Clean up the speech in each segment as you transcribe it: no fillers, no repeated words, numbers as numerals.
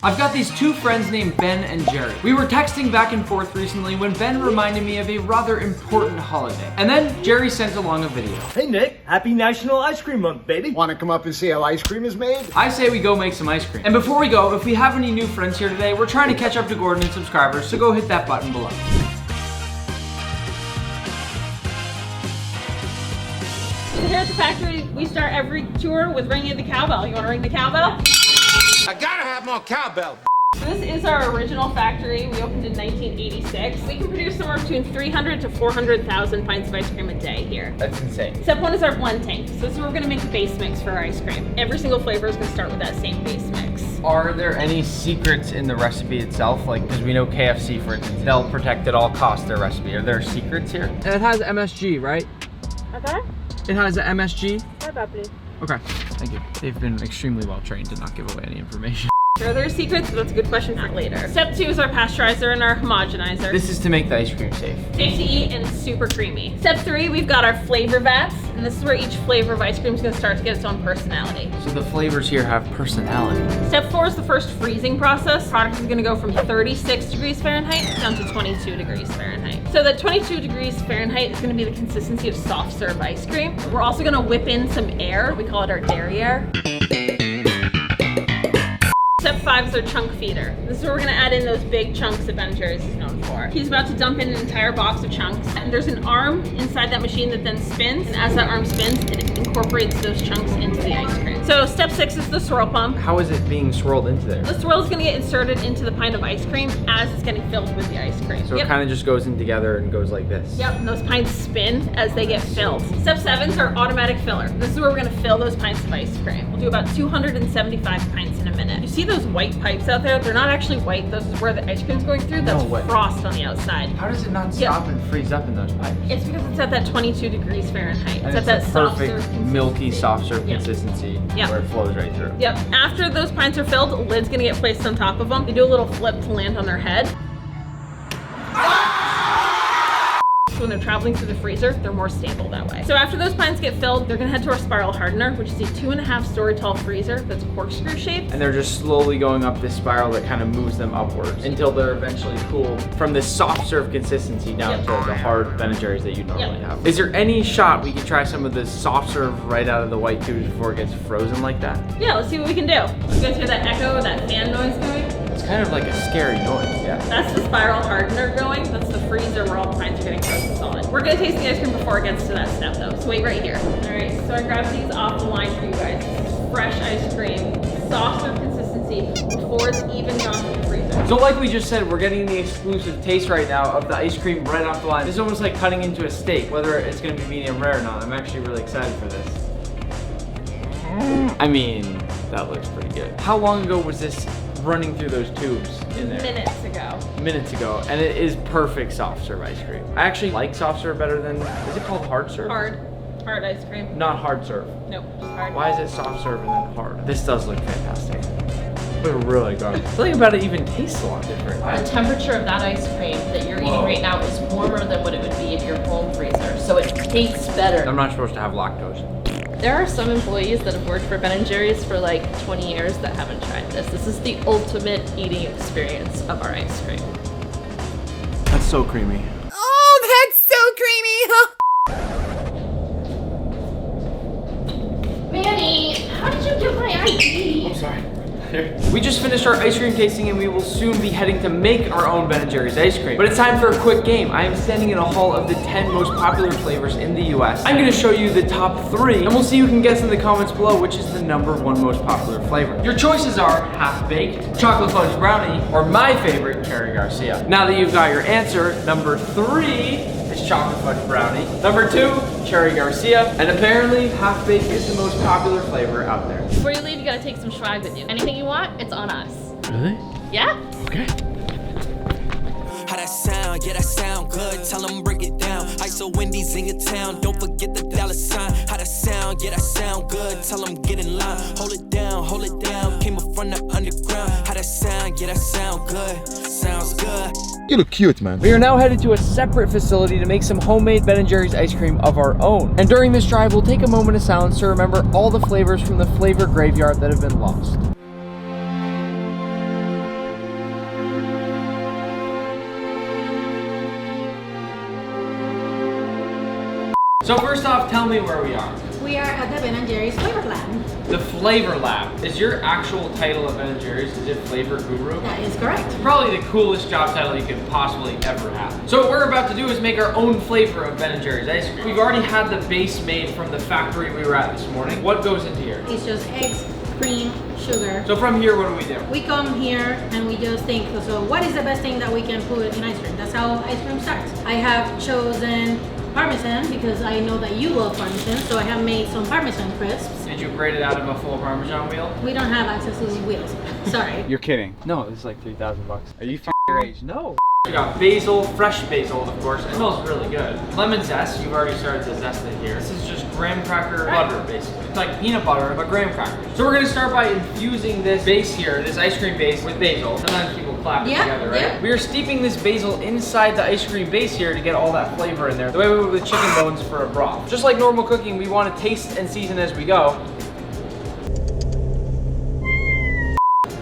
I've got these two friends named Ben and Jerry. We were texting back and forth recently when Ben reminded me of a rather important holiday. And then Jerry sent along a video. Hey Nick, happy National Ice Cream Month, baby. Want to come up and see how ice cream is made? I say we go make some ice cream. And before we go, if we have any new friends here today, we're trying to catch up to Gordon in subscribers, so go hit that button below. So here at the factory, we start every tour with ringing the cowbell. You want to ring the cowbell? I gotta have more cowbell. This is our original factory. We opened in 1986. We can produce somewhere between 300 to 400,000 pints of ice cream a day here. That's insane. Step one is our blend tank. So this is where we're gonna make the base mix for our ice cream. Every single flavor is gonna start with that same base mix. Are there any secrets in the recipe itself? Like, because we know KFC, for instance, they'll protect at all costs their recipe. Are there secrets here? And it has MSG, right? Okay. It has a MSG? Probably. Okay, thank you. They've been extremely well trained to not give away any information. Are there secrets? That's a good question for later. Step two is our pasteurizer and our homogenizer. This is to make the ice cream safe. Safe to eat and super creamy. Step three, we've got our flavor vats, and this is where each flavor of ice cream is gonna start to get its own personality. So the flavors here have personality. Step four is the first freezing process. Product is gonna go from 36 degrees Fahrenheit down to 22 degrees Fahrenheit. So the 22 degrees Fahrenheit is gonna be the consistency of soft serve ice cream. We're also gonna whip in some air. We call it our dairy air. Step five is our chunk feeder. This is where we're gonna add in those big chunks that Ben Jerry's is known for. He's about to dump in an entire box of chunks. And there's an arm inside that machine that then spins. And as that arm spins, it incorporates those chunks into the ice cream. So step six is the swirl pump. How is it being swirled into there? The swirl is gonna get inserted into the pint of ice cream as it's getting filled with the ice cream. So it kind of just goes in together and goes like this. Yep, and those pints spin as they get filled. Step seven is our automatic filler. This is where we're gonna fill those pints of ice cream. We'll do about 275 pints in a minute. You see those white pipes out there? They're not actually white. This is where the ice cream's going through. That's No way. frost on the outside. How does it not stop and freeze up in those pipes? It's because it's at that 22 degrees Fahrenheit. And It's at that the soft serve perfect consistency. milky soft serve Yep. consistency Yep. where it flows right through. Yep. After those pints are filled, the lid's gonna get placed on top of them. They do a little flip to land on their head. So when they're traveling through the freezer, they're more stable that way. So after those pints get filled, they're gonna head to our spiral hardener, which is a 2.5 story tall freezer that's corkscrew shaped. And they're just slowly going up this spiral that kind of moves them upwards until they're eventually cooled from this soft serve consistency down Yep. to the hard Ben & Jerry's that you normally Yep. have. Is there any shot we can try some of this soft serve right out of the white tubes before it gets frozen like that? Yeah, let's see what we can do. You guys hear that echo, that fan noise going? It's kind of like a scary noise, yeah. That's the spiral hardener going. That's the freezer where all the pints are getting frozen solid. We're gonna taste the ice cream before it gets to that step though, so wait right here. All right, so I grabbed these off the line for you guys. This is fresh ice cream, soft serve consistency before it's even gone through the freezer. So like we just said, we're getting the exclusive taste right now of the ice cream right off the line. This is almost like cutting into a steak, whether it's gonna be medium rare or not. I'm actually really excited for this. I mean, that looks pretty good. How long ago was this running through those tubes in there? Minutes ago. Minutes ago, and it is perfect soft serve ice cream. I actually like soft serve better than, is it called hard serve? Hard ice cream. Not hard serve. Nope, just hard. Why is it soft serve and then hard? This does look fantastic. Looks really good. Something about it even tastes a lot different. The temperature of that ice cream that you're eating right now is warmer than what it would be in your home freezer, so it tastes better. I'm not supposed to have lactose. There are some employees that have worked for Ben & Jerry's for like 20 years that haven't tried this. This is the ultimate eating experience of our ice cream. That's so creamy. Oh, that's so creamy! Manny, how did you get my ID? I'm sorry. We just finished our ice cream tasting and we will soon be heading to make our own Ben & Jerry's ice cream. But it's time for a quick game. I am standing in a hall of the 10 most popular flavors in the US. I'm gonna show you the top 3 and we'll see who can guess in the comments below which is the #1 most popular flavor. Your choices are half-baked, chocolate fudge brownie, or my favorite, Cherry Garcia. Now that you've got your answer, #3 is chocolate fudge brownie. #2, Cherry Garcia. And apparently, half-baked is the most popular flavor out there. Before you leave, you gotta take some swag with you. Anything you want, it's on us. Really? Yeah? Okay. How that sound? Yeah, that sound good. Tell them break it down. Ice of Wendy's in your town. Don't forget the dollar sign. How that sound? Yeah, that sound good. Tell them get in line. Hold it down, hold it down. Came up from the underground. How that sound? Yeah, that sound good. Sounds good. You look cute, man. We are now headed to a separate facility to make some homemade Ben & Jerry's ice cream of our own. And during this drive, we'll take a moment of silence to remember all the flavors from the flavor graveyard that have been lost. So first off, tell me where we are. We are at the Ben & Jerry's Flavor Lab. The Flavor Lab. Is your actual title of Ben & Jerry's, is it Flavor Guru? That is correct. Probably the coolest job title you could possibly ever have. So what we're about to do is make our own flavor of Ben & Jerry's ice cream. We've already had the base made from the factory we were at this morning. What goes into here? It's just eggs, cream, sugar. So from here, what do we do? We come here and we just think, so what is the best thing that we can put in ice cream? That's how ice cream starts. I have chosen Parmesan because I know that you love Parmesan, so I have made some Parmesan crisps. Did you grate it out of a full Parmesan wheel? We don't have access to these wheels. Sorry. You're kidding. No, it's like $3,000. Are you your age? No. We got basil, fresh basil, of course. It smells really good. Lemon zest, you've already started to zest it here. This is just graham cracker butter, basically. It's like peanut butter, but graham crackers. So we're gonna start by infusing this base here, this ice cream base, with basil. Sometimes people clap it together, right? Yeah. We are steeping this basil inside the ice cream base here to get all that flavor in there. The way we would with chicken bones for a broth. Just like normal cooking, we want to taste and season as we go.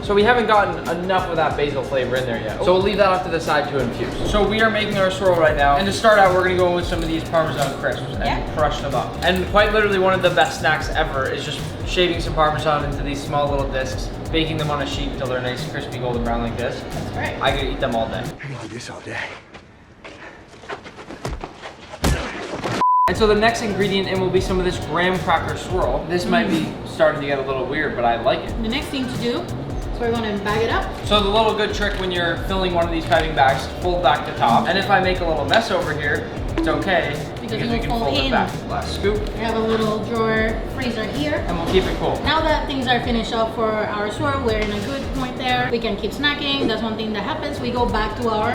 So we haven't gotten enough of that basil flavor in there yet. So we'll leave that off to the side to infuse. So we are making our swirl right now. And to start out, we're gonna go with some of these Parmesan crisps and crush them up. And quite literally one of the best snacks ever is just shaving some Parmesan into these small little discs, baking them on a sheet until they're nice, crispy, golden brown like this. That's right. I could eat them all day. I can do this all day. And so the next ingredient in will be some of this graham cracker swirl. This might be starting to get a little weird, but I like it. The next thing to do, so we're gonna bag it up. So the little good trick when you're filling one of these piping bags, fold back the top. And if I make a little mess over here, it's okay because we can fold it back. Last scoop. We have a little drawer freezer here. And we'll keep it cool. Now that things are finished up for our swirl, we're in a good point there. We can keep snacking. That's one thing that happens. We go back to our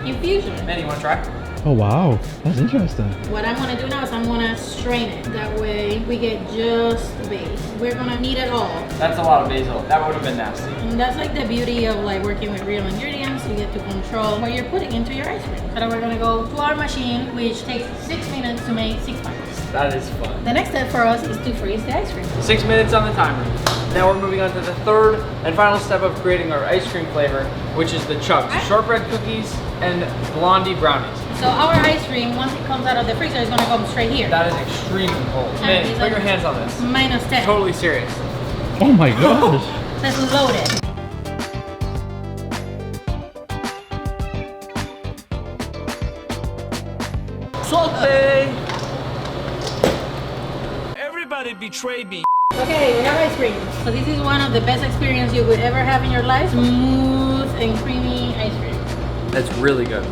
infusion. Manny, you wanna try? Oh wow, that's interesting. What I'm gonna do now is I'm gonna strain it. That way we get just the base. We're gonna need it all. That's a lot of basil. That would have been nasty. And that's like the beauty of like working with real ingredients. You get to control what you're putting into your ice cream. So then we're gonna go to our machine, which takes 6 minutes to make 6 pints. That is fun. The next step for us is to freeze the ice cream. 6 minutes on the timer. Now we're moving on to the third and final step of creating our ice cream flavor, which is the chunks. Shortbread cookies and blondie brownies. So our ice cream, once it comes out of the freezer, is gonna come straight here. That is extremely cold. Manny, put your hands on this. -10. Totally serious. Oh my gosh. That's loaded. Saute! Everybody betrayed me. Okay, we have ice cream. So this is one of the best experiences you would ever have in your life. Smooth and creamy ice cream. That's really good.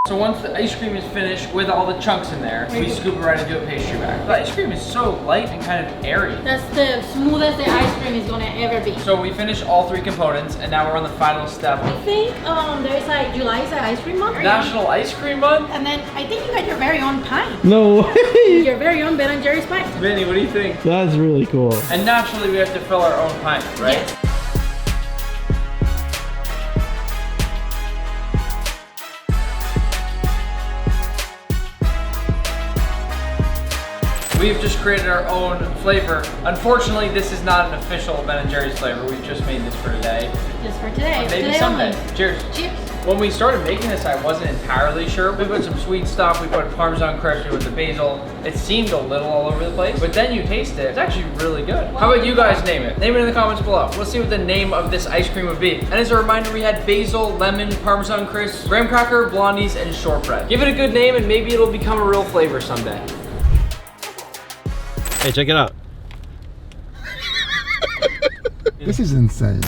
So once the ice cream is finished with all the chunks in there, we scoop it right into a pastry bag. The ice cream is so light and kind of airy. That's the smoothest the ice cream is gonna ever be. So we finished all 3 components and now we're on the final step. I think there's like July is the ice cream month. National Ice Cream Month? And then I think you got your very own pint. No way. Your very own Ben & Jerry's pint. Manny, what do you think? That's really cool. And naturally we have to fill our own pint, right? Yes. We've just created our own flavor. Unfortunately, this is not an official Ben & Jerry's flavor. We've just made this for today. Just for today. Maybe today someday. only. Cheers. Cheers. When we started making this, I wasn't entirely sure. We put some sweet stuff, we put Parmesan crisps with the basil. It seemed a little all over the place, but then you taste it, it's actually really good. How about you guys name it? Name it in the comments below. Let's see what the name of this ice cream would be. And as a reminder, we had basil, lemon, Parmesan crisps, graham cracker, blondies, and shortbread. Give it a good name and maybe it'll become a real flavor someday. Hey, check it out. This is insane.